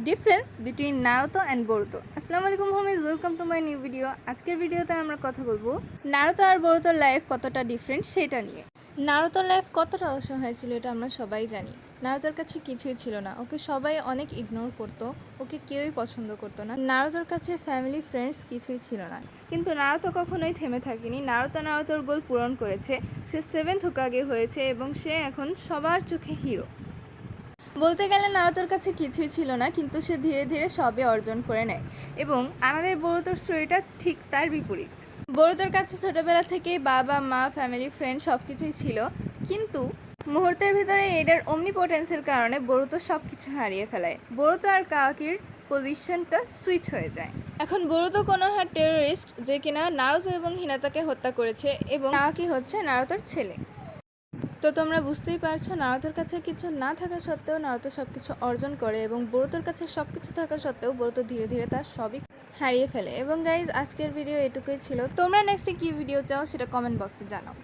Difference between Naruto and Boruto. আসসালামু আলাইকুম homies, welcome to my new video. আজকের ভিডিওতে আমরা কথা বলবো নারুতো আর বোরুতোর লাইফ কতটা ডিফারেন্ট সেটা নিয়ে। নারুতোর লাইফ কতটা অসহায় ছিল এটা আমরা সবাই জানি। নারুতোর কাছে কিছুই ছিল না, ওকে সবাই অনেক ইগনোর করতো, ওকে কেউই পছন্দ করতো না। নারুতোর কাছে ফ্যামিলি ফ্রেন্ডস কিছুই ছিল না, কিন্তু নারুতো কখনোই থেমে থাকেনি। নারুতোর গোল পূরণ করেছে, সে 7th হোকাগে হয়েছে এবং সে এখন সবার চোখে হিরো। বলতে গেলে নারুতোর কাছে কিছুই ছিল না, কিন্তু সে ধীরে ধীরে সবই অর্জন করে নেয়। এবং আমাদের বোরুতোর স্টোরিটা ঠিক তার বিপরীত। বোরুতোর কাছে ছোটবেলা থেকেই বাবা মা ফ্যামিলি ফ্রেন্ড সব কিছুই ছিল, কিন্তু মুহূর্তের ভিতরে এটার অমনিপটেন্সের কারণে বোরুতো সব কিছু হারিয়ে ফেলায়। বোরুতো আর কাওয়াকির পজিশনটা সুইচ হয়ে যায়। এখন বোরুতো কোনো টেররিস্ট যে কিনা নারুতো এবং হিনাতাকে হত্যা করেছে, এবং কাওয়াকি হচ্ছে নারুতোর ছেলে। তো তোমরা বুঝতেই পারছো, নারুতোর কাছে কিছু না থাকা সত্ত্বেও নারুতো সব কিছু অর্জন করে, এবং বোরুতোর কাছে সব কিছু থাকা সত্ত্বেও বোরুতো ধীরে ধীরে তার সবই হারিয়ে ফেলে। এবং গাইজ, আজকের ভিডিও এটুকুই ছিল। তোমরা নেক্সটে কী ভিডিও চাও সেটা কমেন্ট বক্সে জানাও।